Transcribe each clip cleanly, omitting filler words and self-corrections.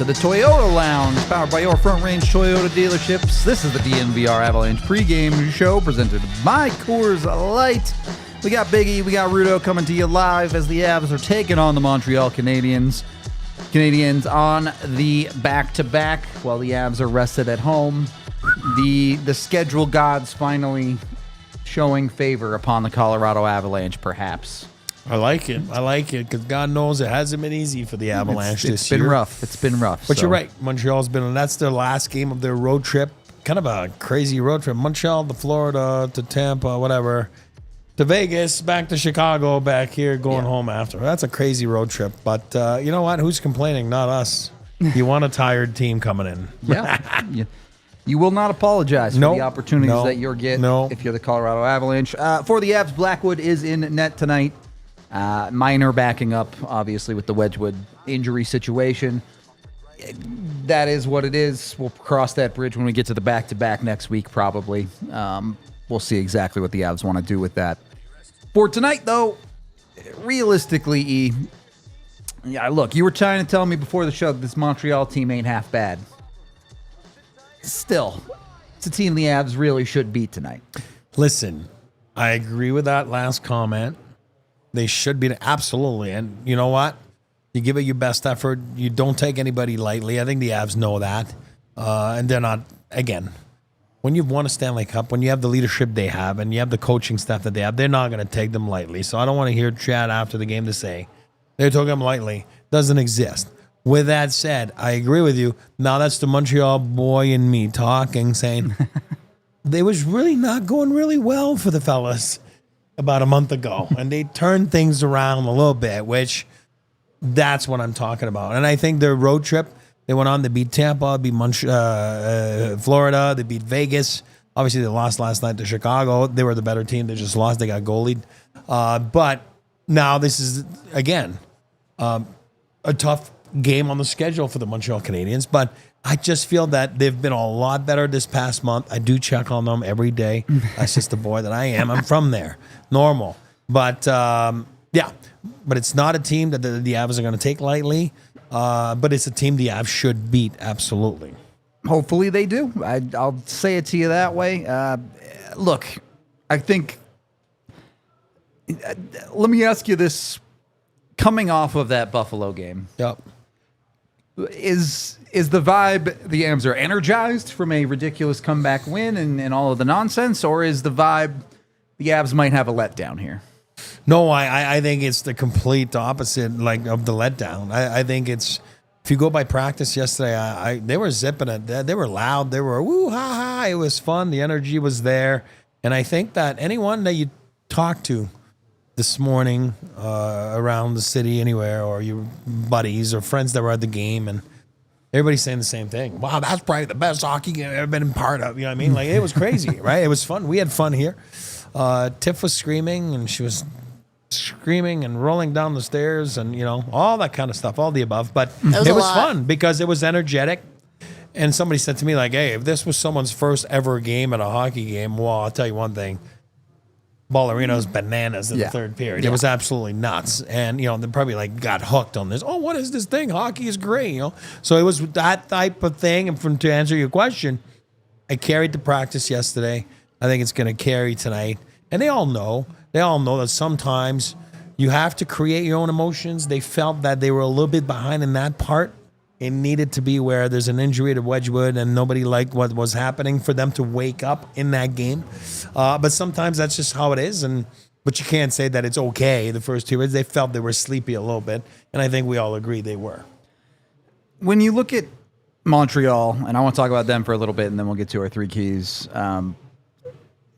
The Toyota Lounge, powered by your Front Range Toyota dealerships. This is the DNVR Avalanche pregame show presented by Coors Light. We got Biggie, we got Rudo coming to you live as the Avs are taking on the Montreal Canadiens. Canadiens on the back-to-back while the Avs are rested at home. The schedule gods finally showing favor upon the Colorado Avalanche, perhaps. I like it, because God knows it hasn't been easy for the Avalanche this year. It's been rough. But you're right. Montreal's that's their last game of their road trip. Kind of a crazy road trip. Montreal to Florida to Tampa, whatever, to Vegas, back to Chicago, back here, going home after. That's a crazy road trip. But you know what? Who's complaining? Not us. You want a tired team coming in. Yeah. You will not apologize for the opportunities that you'll get if you're the Colorado Avalanche. For the Avs, Blackwood is in net tonight. Minor backing up, obviously, with the Wedgwood injury situation. That is what it is. We'll cross that bridge when we get to the back-to-back next week, probably. We'll see exactly what the Avs want to do with that. For tonight, though, realistically, look, you were trying to tell me before the show that this Montreal team ain't half bad. Still, it's a team the Avs really should beat tonight. Listen, I agree with that last comment. They should be, absolutely. And you know what? You give it your best effort. You don't take anybody lightly. I think the Avs know that. And they're not, again, when you've won a Stanley Cup, when you have the leadership they have, and you have the coaching staff that they have, they're not going to take them lightly. So I don't want to hear Chad after the game to say, they're taking them lightly. Doesn't exist. With that said, I agree with you. Now that's the Montreal boy in me talking, saying, they was really not going really well for the fellas about a month ago, and they turned things around a little bit, which that's what I'm talking about. And I think their road trip, they went on to beat Tampa, beat Florida, they beat Vegas. Obviously, they lost last night to Chicago. They were the better team. They just lost. They got goalied. But now this is, again, a tough game on the schedule for the Montreal Canadiens. But I just feel that they've been a lot better this past month. I do check on them every day. That's just the boy that I am. I'm from there. Normal. But, but it's not a team that the Avs are going to take lightly. But it's a team the Avs should beat, absolutely. Hopefully they do. I'll say it to you that way. Look, I think, let me ask you this. Coming off of that Buffalo game, is the vibe the Avs are energized from a ridiculous comeback win and all of the nonsense, or is the vibe the Avs might have a letdown here? No, I think it's the complete opposite, of the letdown. I think it's, if you go by practice yesterday, they were zipping it. They were loud. They were woo ha ha. It was fun. The energy was there, and I think that anyone that you talk to this morning around the city, anywhere, or your buddies or friends that were at the game, and everybody's saying the same thing. Wow, that's probably the best hockey game I've ever been a part of. You know what I mean? It was crazy, right? It was fun. We had fun here. Tiff was screaming, and she was screaming and rolling down the stairs, and all that kind of stuff, all the above. But it was fun because it was energetic. And somebody said to me, hey, if this was someone's first ever game at a hockey game, well, I'll tell you one thing. Ballerinos bananas in the third period. It was absolutely nuts. And, they probably got hooked on this. Oh, what is this thing? Hockey is great, So it was that type of thing. And to answer your question, I carried the practice yesterday. I think it's going to carry tonight. And they all know that sometimes you have to create your own emotions. They felt that they were a little bit behind in that part. It needed to be where there's an injury to Wedgwood and nobody liked what was happening for them to wake up in that game. But sometimes that's just how it is. But you can't say that it's okay. The first 2 minutes, they felt they were sleepy a little bit. And I think we all agree they were. When you look at Montreal, and I want to talk about them for a little bit, and then we'll get to our 3 keys.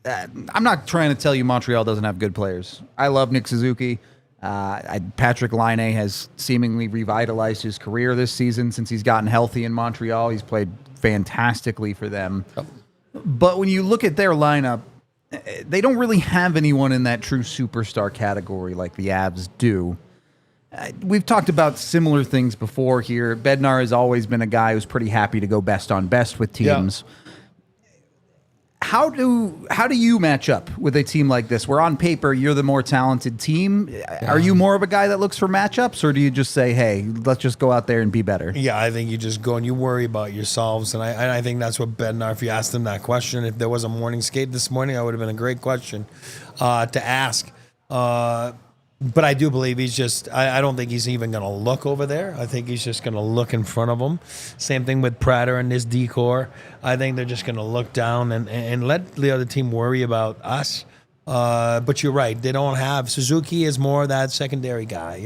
I'm not trying to tell you Montreal doesn't have good players. I love Nick Suzuki. Patrick Laine has seemingly revitalized his career this season since he's gotten healthy in Montreal. He's played fantastically for them. Oh. But when you look at their lineup, they don't really have anyone in that true superstar category like the Avs do. We've talked about similar things before here. Bednar has always been a guy who's pretty happy to go best on best with teams. Yeah. How do you match up with a team like this, where on paper you're the more talented team? Yeah. Are you more of a guy that looks for matchups, or do you just say, hey, let's just go out there and be better? Yeah, I think you just go and you worry about yourselves, and I think that's what Bednar, if you asked him that question, if there was a morning skate this morning, that would have been a great question to ask. But I do believe he's just, I don't think he's even going to look over there. I think he's just going to look in front of him. Same thing with Prater and this decor. I think they're just going to look down and let the other team worry about us. But you're right. They don't have, Suzuki is more of that secondary guy.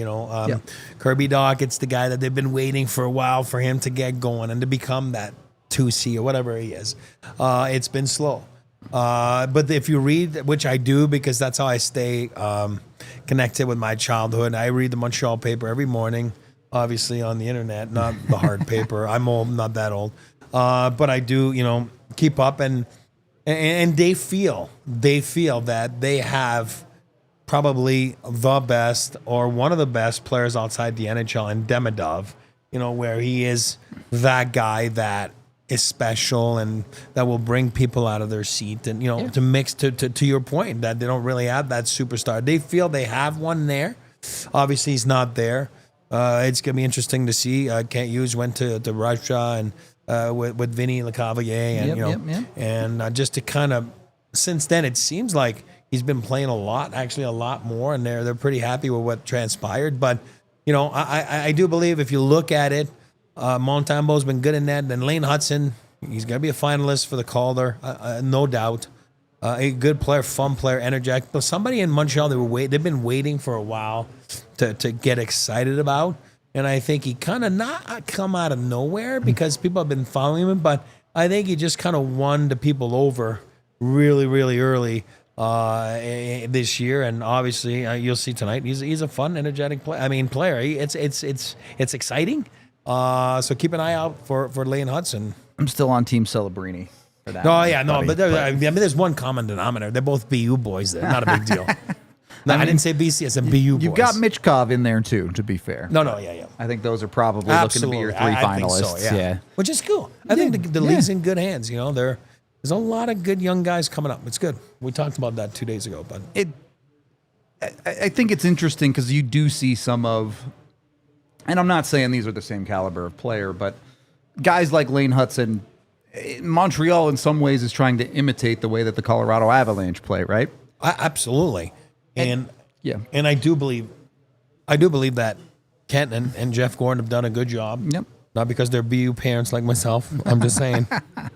Kirby Dach, it's the guy that they've been waiting for a while for him to get going and to become that 2C or whatever he is. It's been slow. But if you read, which I do because that's how I stay connected with my childhood, I read the Montreal paper every morning, obviously on the internet, not the hard paper. I'm old, not that old. But I do, keep up and they feel that they have probably the best or one of the best players outside the NHL in Demidov, where he is that guy that is special and that will bring people out of their seat and, to mix to your point that they don't really have that superstar. They feel they have one there. Obviously he's not there. It's going to be interesting to see. Kent Hughes went to Russia and with Vinny Lecavalier and just to kind of, since then it seems like he's been playing a lot more, and they're pretty happy with what transpired. But, I do believe if you look at it, Montembeau's been good in that. Then Lane Hudson, he's going to be a finalist for the Calder, no doubt. A good player, fun player, energetic. But somebody in Montreal, they've been waiting for a while to get excited about. And I think he kind of not come out of nowhere because people have been following him. But I think he just kind of won the people over really, really early this year. And obviously, you'll see tonight, he's a fun, energetic player. It's exciting. So keep an eye out for Lane Hudson. I'm still on Team Celebrini for that. There's one common denominator. They're both BU boys. They're not a big deal. I didn't say BC. I said BU boys. You've got Michkov in there too, to be fair. Yeah. I think those are probably looking to be your three finalists. Think so, yeah. Which is cool. I think the league's in good hands. There's a lot of good young guys coming up. It's good. We talked about that 2 days ago, but I think it's interesting because you do see some of. And I'm not saying these are the same caliber of player, but guys like Lane Hudson, Montreal in some ways is trying to imitate the way that the Colorado Avalanche play, right? Absolutely. And I do believe that Kent and Jeff Gordon have done a good job. Yep. Not because they're BU parents like myself. I'm just saying.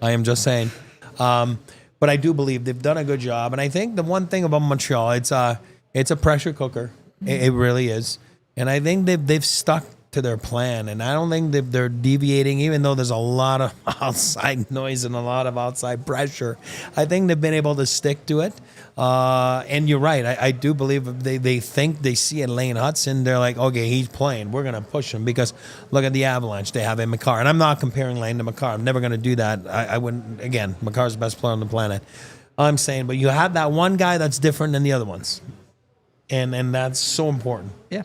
I am just saying. But I do believe they've done a good job. And I think the one thing about Montreal, it's a pressure cooker. It really is. And I think they've stuck to their plan, and I don't think they're deviating, even though there's a lot of outside noise and a lot of outside pressure. I think they've been able to stick to it. And you're right. I do believe they think they see it Lane Hudson. They're like, okay, he's playing. We're going to push him because look at the Avalanche. They have a Makar. And I'm not comparing Lane to Makar. I'm never going to do that. I wouldn't. Again, Makar's the best player on the planet. I'm saying, but you have that one guy that's different than the other ones. And that's so important. Yeah.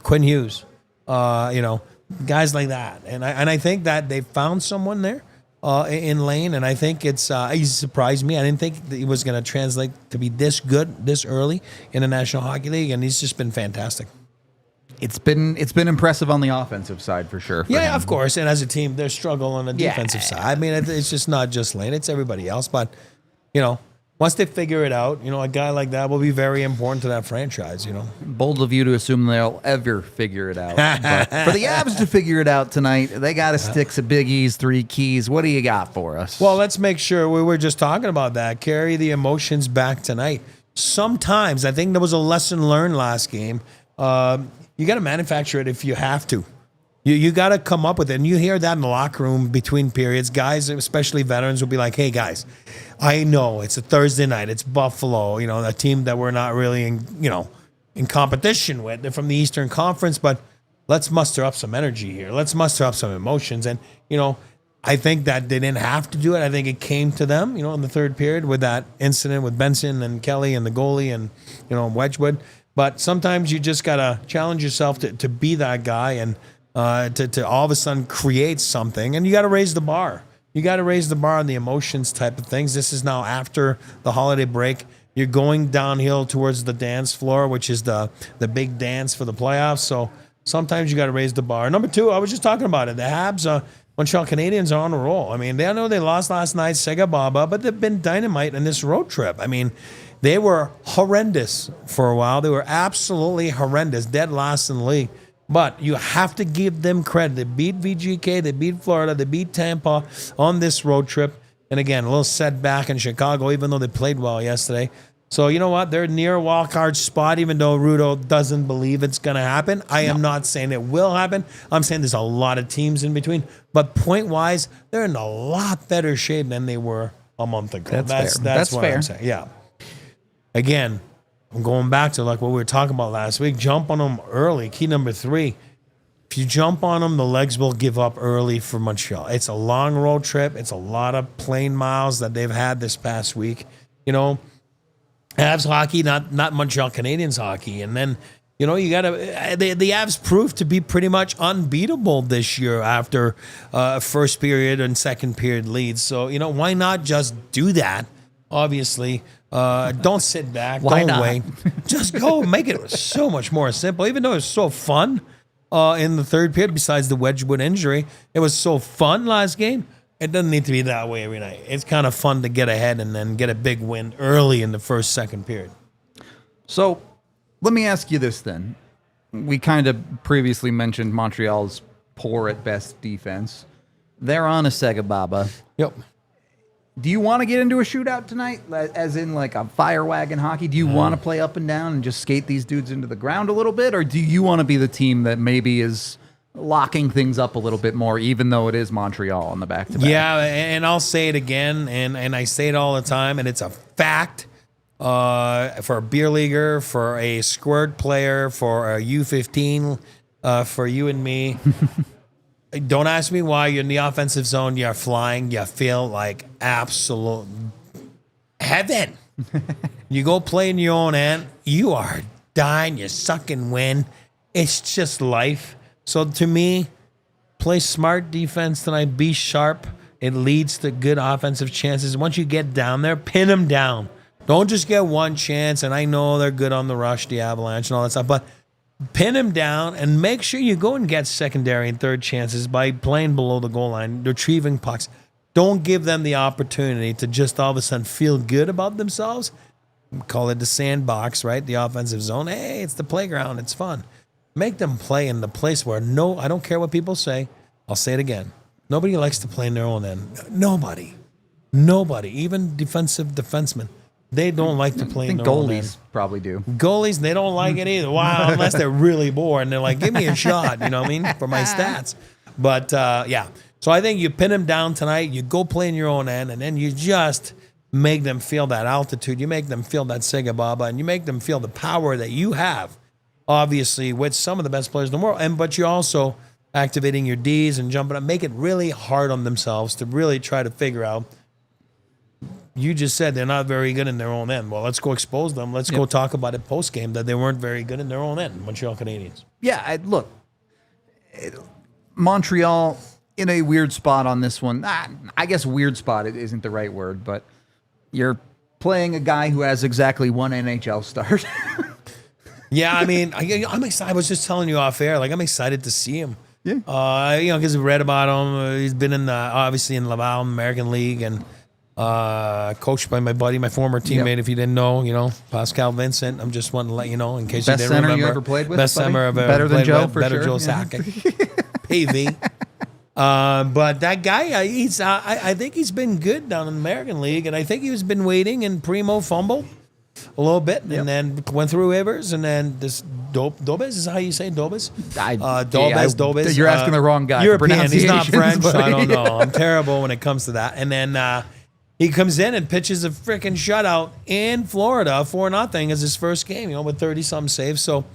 Quinn Hughes, guys like that. And I think that they found someone there in Lane, and I think he surprised me. I didn't think that he was going to translate to be this good this early in the National Hockey League, and he's just been fantastic. It's been impressive on the offensive side for sure. Yeah, of course. And as a team, they're struggling on the defensive side. I mean, it's just not just Lane; it's everybody else. But once they figure it out, a guy like that will be very important to that franchise, Bold of you to assume they'll ever figure it out. But for the Avs to figure it out tonight, they got to stick to Big E's 3 keys. What do you got for us? Well, let's make sure we were just talking about that. Carry the emotions back tonight. Sometimes, I think there was a lesson learned last game. You got to manufacture it if you have to. You got to come up with it. And you hear that in the locker room between periods. Guys, especially veterans, will be like, hey, guys, I know it's a Thursday night. It's Buffalo, a team that we're not really in competition with. They're from the Eastern Conference, but let's muster up some energy here. Let's muster up some emotions. And, I think that they didn't have to do it. I think it came to them, in the third period with that incident with Benson and Kelly and the goalie and, Wedgwood. But sometimes you just got to challenge yourself to be that guy and to all of a sudden create something. And you got to raise the bar. You got to raise the bar on the emotions type of things. This is now after the holiday break. You're going downhill towards the dance floor, which is the big dance for the playoffs. So sometimes you got to raise the bar. Number two, I was just talking about it. The Habs, Montreal Canadiens are on a roll. I mean, they know they lost last night, Sega Baba, but they've been dynamite in this road trip. I mean, they were horrendous for a while. They were absolutely horrendous, dead last in the league. But you have to give them credit. They beat VGK, they beat Florida, they beat Tampa on this road trip. And again, a little setback in Chicago, even though they played well yesterday. So you know what? They're near a wild card spot, even though Rudo doesn't believe it's going to happen. I am not saying it will happen. I'm saying there's a lot of teams in between. But point-wise, they're in a lot better shape than they were a month ago. That's what fair. I'm saying. Yeah. Again, I'm going back to like what we were talking about last week. Jump on them early. Key number 3. If you jump on them, the legs will give up early for Montreal. It's a long road trip. It's a lot of plane miles that they've had this past week. Avs hockey, not Montreal Canadiens hockey. And then, you got to the Avs proved to be pretty much unbeatable this year after first period and second period leads. So, why not just do that? Obviously, don't sit back. Don't wait. Just go make it so much more simple. Even though it was so fun in the third period, besides the Wedgwood injury, it was so fun last game. It doesn't need to be that way every night. It's kind of fun to get ahead and then get a big win early in the second period. So let me ask you this then. We kind of previously mentioned Montreal's poor at best defense. They're on a Sega Baba. Yep. Do you want to get into a shootout tonight, as in like a fire wagon hockey? Do you want to play up and down and just skate these dudes into the ground a little bit? Or do you want to be the team that maybe is locking things up a little bit more, even though it is Montreal on the back-to-back? Yeah, and I'll say it again, and I say it all the time, and it's a fact for a beer leaguer, for a squirt player, for a U15, for you and me. Don't ask me why. You're in the offensive zone. You're flying. You feel like absolute heaven. You go play in your own end. You are dying. You're sucking wind. It's just life. So to me, play smart defense tonight. Be sharp. It leads to good offensive chances. Once you get down there, pin them down. Don't just get one chance. And I know they're good on the rush, the Avalanche and all that stuff, but pin them down and make sure you go and get secondary and third chances by playing below the goal line, retrieving pucks. Don't give them the opportunity to just all of a sudden feel good about themselves. Call it the sandbox, right? The offensive zone. Hey, it's the playground. It's fun. Make them play in the place where I don't care what people say. I'll say it again. Nobody likes to play in their own end. Nobody. Even defensemen. They don't like to play in their own end. Goalies probably do. Goalies, they don't like it either. Wow, unless they're really bored and they're like, give me a shot, you know what I mean, for my stats. But, yeah. So I think you pin them down tonight. You go play in your own end, and then you just make them feel that altitude. You make them feel that Sega Baba, and you make them feel the power that you have, obviously, with some of the best players in the world. But you're also activating your Ds and jumping up. Make it really hard on themselves to really try to figure out. You just said they're not very good in their own end. Well, let's go expose them. Let's go talk about it post-game that they weren't very good in their own end, Montreal Canadiens. Yeah, look, Montreal in a weird spot on this one. I guess weird spot isn't the right word, but you're playing a guy who has exactly one NHL start. Yeah, I mean, I'm excited. I was just telling you off air, like I'm excited to see him. Yeah. Because I read about him. He's been obviously in Laval, American League, and coached by my buddy, my former teammate. If you didn't know, Pascal Vincent. I'm just wanting to let you know in case you didn't remember. Best center you ever played with? Best center I've ever better than played Joe, with. for Better sure. Joe Sakic. PV. But that guy, I think he's been good down in the American League, and I think he's been waiting, and Primo fumbled a little bit, and then went through waivers, and then this Dobes is how you say Dobes? Dobes. You're asking the wrong guy. European. He's not French. So I don't know. I'm terrible when it comes to that. And then he comes in and pitches a freaking shutout in Florida, 4-0 as his first game, with 30-something saves. So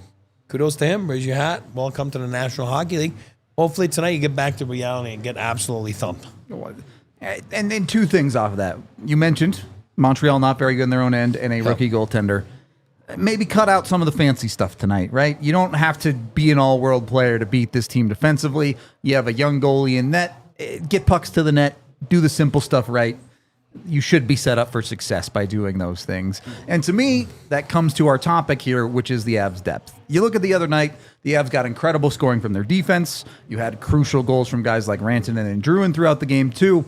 kudos to him. Raise your hat. Welcome to the National Hockey League. Hopefully tonight you get back to reality and get absolutely thumped. And then two things off of that. You mentioned Montreal not very good in their own end and a rookie goaltender. Maybe cut out some of the fancy stuff tonight, right? You don't have to be an all-world player to beat this team defensively. You have a young goalie in net. Get pucks to the net. Do the simple stuff right. You should be set up for success by doing those things. And to me, that comes to our topic here, which is the Avs' depth. You look at the other night, the Avs got incredible scoring from their defense. You had crucial goals from guys like Rantanen and Drouin throughout the game, too.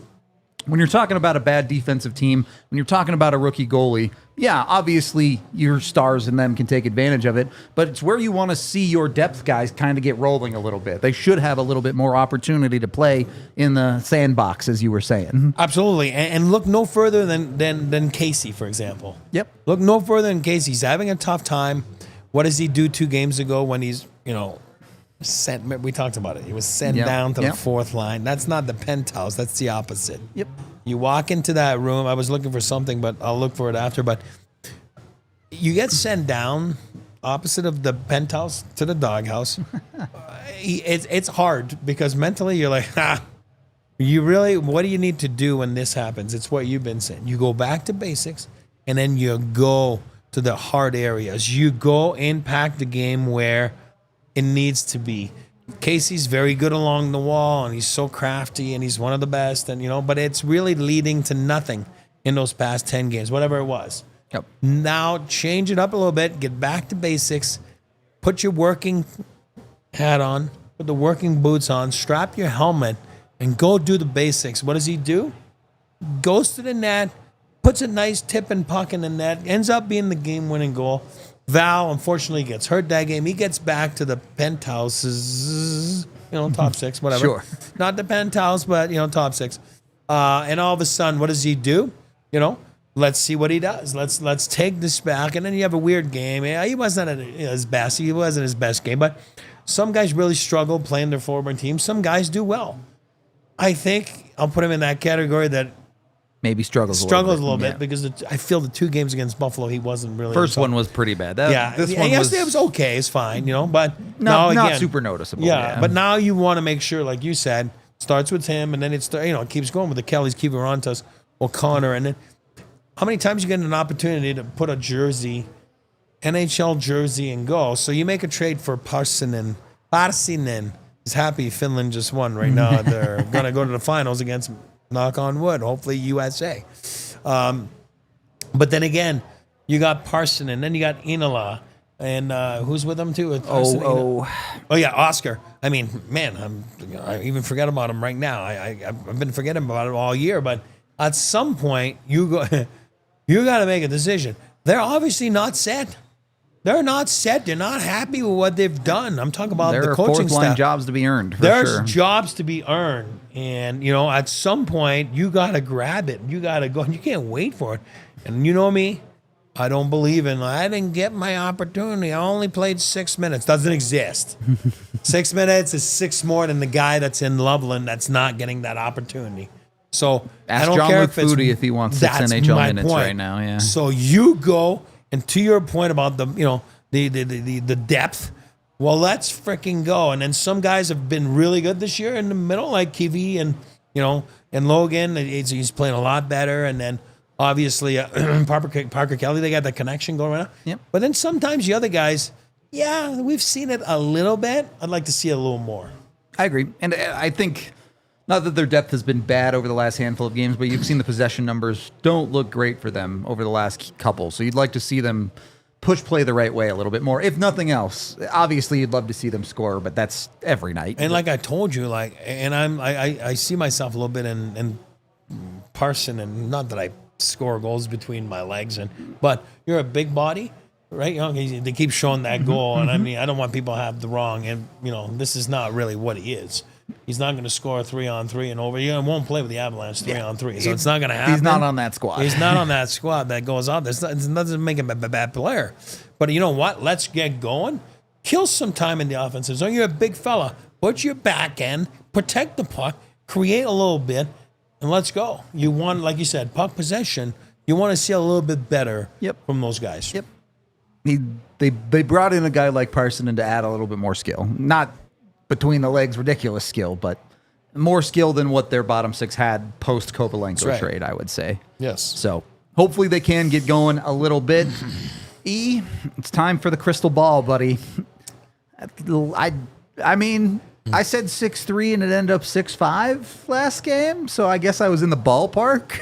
When you're talking about a bad defensive team, when you're talking about a rookie goalie, yeah, obviously your stars and them can take advantage of it, but it's where you want to see your depth guys kind of get rolling a little bit. They should have a little bit more opportunity to play in the sandbox, as you were saying. Absolutely. And look no further than Casey, for example. Yep. Look no further than Casey. He's having a tough time. What does he do 2 games ago when he's, sent? We talked about it. He was sent down to the fourth line. That's not the penthouse. That's the opposite. Yep. You walk into that room. I was looking for something, but I'll look for it after. But you get sent down opposite of the penthouse to the doghouse. It's hard because mentally you're like, you really, what do you need to do when this happens? It's what you've been saying. You go back to basics, and then you go to the hard areas. You go impact the game where it needs to be. Casey's very good along the wall, and he's so crafty, and he's one of the best, and but it's really leading to nothing in those past 10 games, whatever it was. Yep. Now change it up a little bit, get back to basics, put your working hat on, put the working boots on, strap your helmet, and go do the basics. What does he do? Goes to the net, puts a nice tipping puck in the net, ends up being the game-winning goal. Val, unfortunately, gets hurt that game. He gets back to the penthouses, top 6, whatever. Sure. Not the penthouse, but, top 6. And all of a sudden, what does he do? Let's see what he does. Let's take this back. And then you have a weird game. Yeah, he wasn't at his best. He wasn't his best game. But some guys really struggle playing their forward team. Some guys do well. I think I'll put him in that category that maybe struggles a little bit because I feel the 2 games against Buffalo, he wasn't really. First one was pretty bad. Yesterday was okay. It's fine, but not super noticeable. Yeah, but now you want to make sure, like you said, starts with him, and then it keeps going with the Kellys, Kivarantas, O'Connor, and then how many times you get an opportunity to put a jersey, NHL jersey, and go? So you make a trade for Parsinen. He's happy Finland just won right now. They're gonna go to the finals against, knock on wood, hopefully USA. But then again, you got Parson, and then you got Inala, and who's with them too? Oscar. I mean, man, I even forget about him right now. I've been forgetting about it all year. But at some point, you got to make a decision. They're obviously not set. They're not set. They're not happy with what they've done. I'm talking about the coaching staff. There are fourth-line jobs to be earned, There's jobs to be earned. And, at some point, you got to grab it. You got to go. You can't wait for it. And you know me, I don't believe in, I didn't get my opportunity. I only played 6 minutes. Doesn't exist. 6 minutes is 6 more than the guy that's in Loveland that's not getting that opportunity. So ask I don't John care Luke Foodie if he wants 6 NHL minutes right now. Yeah. So you go, and to your point about the depth, well, let's freaking go. And then some guys have been really good this year in the middle, like Kiwi and and Logan. He's playing a lot better. And then obviously Parker Kelly, they got the connection going right now. Yep. But then sometimes the other guys, we've seen it a little bit. I'd like to see it a little more. I agree, and I think. Not that their depth has been bad over the last handful of games, but you've seen the possession numbers don't look great for them over the last couple. So you'd like to see them push play the right way a little bit more, if nothing else. Obviously, you'd love to see them score, but that's every night. And like I told you, I see myself a little bit in Parson, and not that I score goals between my legs, but you're a big body, right? They keep showing that goal, and I mean, I don't want people to have the wrong, and this is not really what he is. He's not going to score 3-on-3 and over. He won't play with the Avalanche 3-on-3, so it's not going to happen. He's not on that squad. He's not on that squad that goes out. It doesn't make him a bad player. But you know what? Let's get going. kill some time in the offensive zone. You're a big fella. Put your back end, protect the puck, create a little bit, and let's go. You want, like you said, puck possession. You want to see a little bit better from those guys. Yep. They brought in a guy like Parsonen to add a little bit more skill. Not between the legs, ridiculous skill, but more skill than what their bottom six had post Kovalenko trade, I would say. Yes. So hopefully they can get going a little bit. It's time for the crystal ball, buddy. I mean, I said 6-3 and it ended up 6-5 last game, so I guess I was in the ballpark.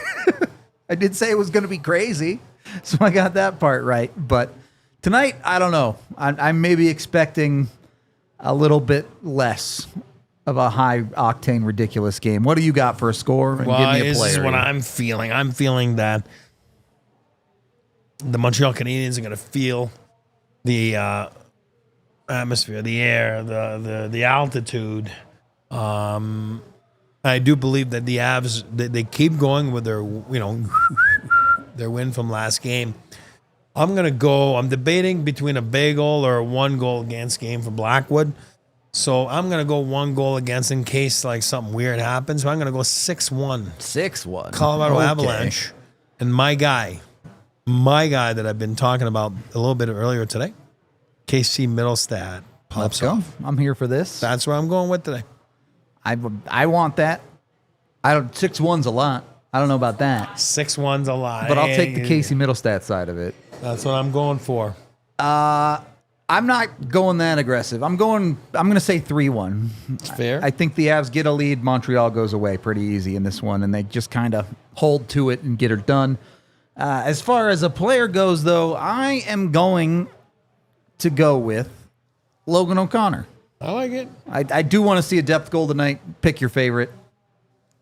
I did say it was going to be crazy, so I got that part right. But tonight, I don't know. I'm maybe expecting a little bit less of a high-octane, ridiculous game. What do you got for a score? And well, give me a this player. is what I'm feeling. I'm feeling that the Montreal Canadiens are going to feel the atmosphere, the air, the altitude. I do believe that the Avs they keep going with their their win from last game. I'm debating between a bagel or a 1-goal against game for Blackwood. So I'm going to go 1 goal against in case like something weird happens. So I'm going to go 6-1. 6-1. Colorado Avalanche. And my guy that I've been talking about a little bit earlier today, KC Middlestat. Let's go. I'm here for this. That's where I'm going with today. I want that. 6-1's a lot. I don't know about that. 6-1's a lot. But I'll take the Casey Middlestat side of it. That's what I'm going for. I'm not going that aggressive. I'm going to say 3-1. It's fair. I think the Avs get a lead. Montreal goes away pretty easy in this one, and they just kind of hold to it and get her done. As far as a player goes, though, I am going to go with Logan O'Connor. I like it. I do want to see a depth goal tonight. Pick your favorite.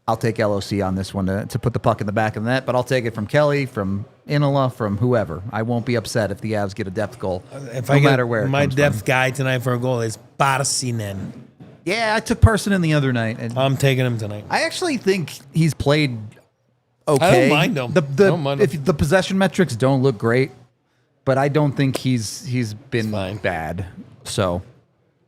I'll take LOC on this one to put the puck in the back of the net, but I'll take it from Kelly, from Inola, from whoever. I won't be upset if the Avs get a depth goal, no matter where it my comes depth from. guy tonight for a goal is Parsonen. Yeah, I took Parsonen the other night. And I'm taking him tonight. I actually think he's played okay. I don't mind him. If the possession metrics don't look great, but I don't think he's been bad. So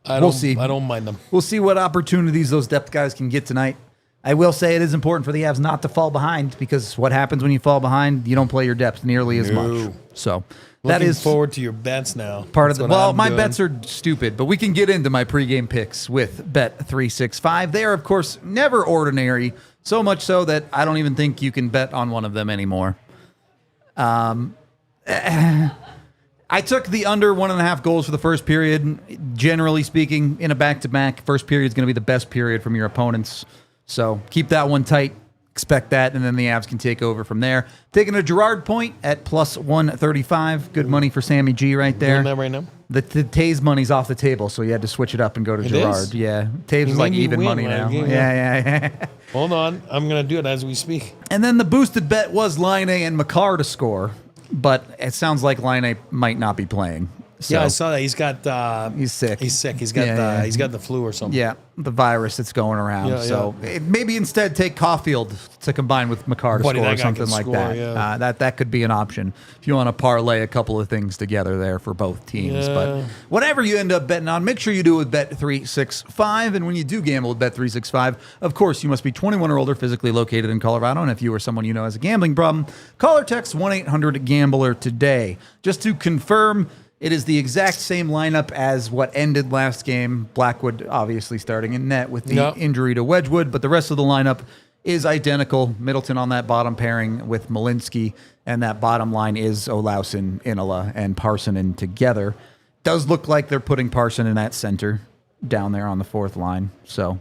we'll see. I don't mind them. We'll see what opportunities those depth guys can get tonight. I will say it is important for the Avs not to fall behind, because what happens when you fall behind, you don't play your depth nearly as much. So that is looking forward to your bets now. Part of the my bets are stupid, but we can get into my pregame picks with Bet365. They are, of course, never ordinary, so much so that I don't even think you can bet on one of them anymore. I took the under 1.5 goals for the first period. Generally speaking, in a back-to-back, first period is going to be the best period from your opponents. So keep that one tight. Expect that, and then the Avs can take over from there. Taking a Gerard point at plus 135. Good money for Sammy G right there. Doing that right now? The Taves money's off the table, so you had to switch it up and go to Gerard. Is? Yeah, Taves is like even money now. Yeah. Hold on. I'm going to do it as we speak. And then the boosted bet was Line and Makar to score, but it sounds like Line might not be playing. So, yeah, I saw that. He's sick. He's sick. He's got the flu or something. Yeah, the virus that's going around. Maybe instead take Caulfield to combine with Makar to score or something like that. Yeah. That could be an option if you want to parlay a couple of things together there for both teams. Yeah. But whatever you end up betting on, make sure you do it with Bet365. And when you do gamble with Bet365, of course, you must be 21 or older, physically located in Colorado. And if you or someone you know has a gambling problem, call or text 1-800-GAMBLER today. Just to confirm, it is the exact same lineup as what ended last game. Blackwood obviously starting in net with the injury to Wedgwood, but the rest of the lineup is identical. Middleton on that bottom pairing with Malinsky, and that bottom line is Olausson, Inola, and Parsonen together. Does look like they're putting Parsonen at center down there on the fourth line. So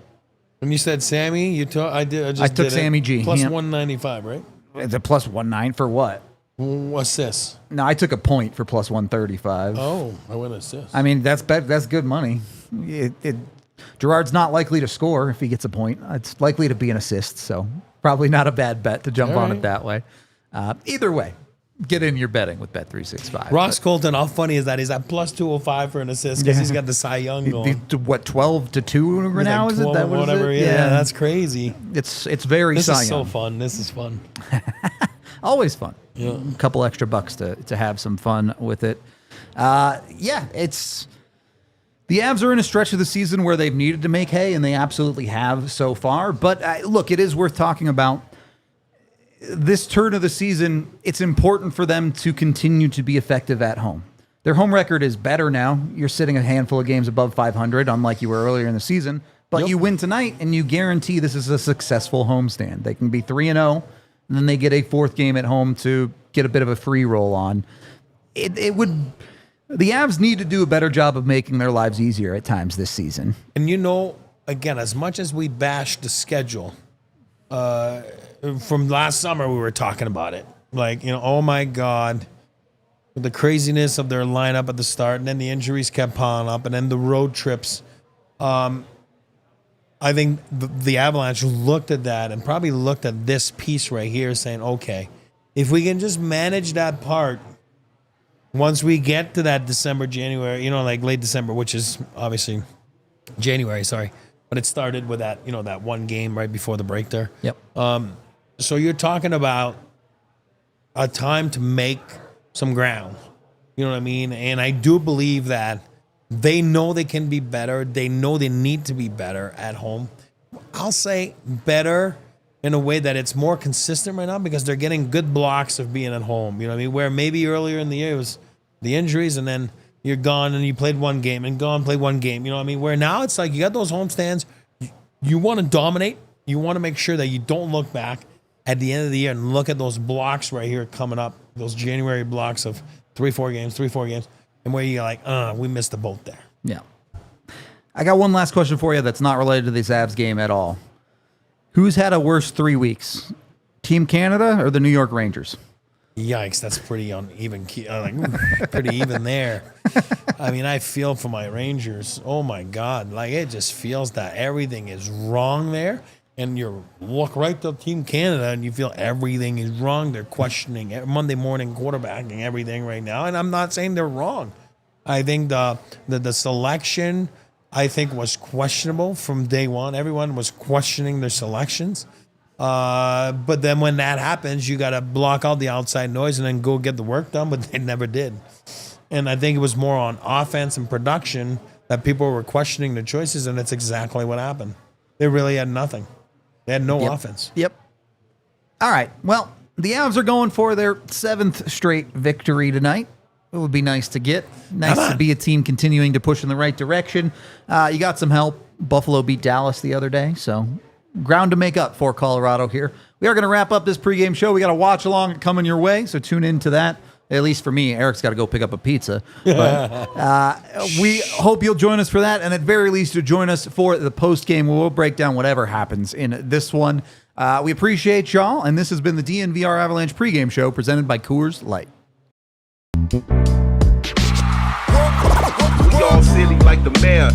when you said Sammy, I took Sammy G. Plus 195, right? It's a plus 19 for what? What's this? No, I took a point for plus 135. Oh, I went assist. I mean, that's good money. Gerard's not likely to score if he gets a point. It's likely to be an assist, so probably not a bad bet to jump on it that way. Either way, get in your betting with Bet365. Ross Colton, how funny is that? He's at plus 205 for an assist because he's got the Cy Young going. What, 12-2 right now? Is it that? Whatever. Yeah, that's crazy. It's very Cy Young. This is so fun. This is fun. Always fun. Yeah. A couple extra bucks to have some fun with it. The Avs are in a stretch of the season where they've needed to make hay, and they absolutely have so far. But look, it is worth talking about. This turn of the season, it's important for them to continue to be effective at home. Their home record is better now. You're sitting a handful of games above 500, unlike you were earlier in the season. But you win tonight, and you guarantee this is a successful homestand. They can be 3-0, and then they get a fourth game at home to get a bit of a free roll on. The Avs need to do a better job of making their lives easier at times this season. And again, as much as we bashed the schedule, from last summer we were talking about it. Like, oh my God, the craziness of their lineup at the start, and then the injuries kept piling up, and then the road trips. I think the Avalanche looked at that and probably looked at this piece right here saying, okay, if we can just manage that part, once we get to that December, January, like late December, which is obviously January, sorry. But it started with that, that one game right before the break there. Yep. So you're talking about a time to make some ground. You know what I mean? And I do believe that they know they can be better. They know they need to be better at home. I'll say better in a way that it's more consistent right now because they're getting good blocks of being at home. You know what I mean? Where maybe earlier in the year it was the injuries and then you're gone and you played one game and gone, played one game. You know what I mean? Where now it's like you got those homestands. You want to dominate. You want to make sure that you don't look back at the end of the year and look at those blocks right here coming up, those January blocks of 3-4 games, and where you're like, we missed the boat there. Yeah. I got one last question for you that's not related to this Avs game at all. Who's had a worse 3 weeks? Team Canada or the New York Rangers? Yikes, that's pretty uneven. Pretty even there. I mean, I feel for my Rangers. Oh, my God. Like, it just feels that everything is wrong there. And you look right to Team Canada and you feel everything is wrong. They're questioning Monday morning quarterbacking everything right now. And I'm not saying they're wrong. I think the selection, I think, was questionable from day one. Everyone was questioning their selections. But then when that happens, you got to block out the outside noise and then go get the work done, but they never did. And I think it was more on offense and production that people were questioning the choices, and that's exactly what happened. They really had nothing. They had no offense. Yep. All right. Well, the Avs are going for their 7th straight victory tonight. It would be nice to get. Nice to be a team continuing to push in the right direction. You got some help. Buffalo beat Dallas the other day, so ground to make up for Colorado here. We are going to wrap up this pregame show. We got a watch along coming your way, so tune into that. At least for me, Eric's got to go pick up a pizza. But we hope you'll join us for that, and at very least, you'll join us for the postgame where we'll break down whatever happens in this one. We appreciate y'all, and this has been the DNVR Avalanche pregame show presented by Coors Light. We all silly like the mayor.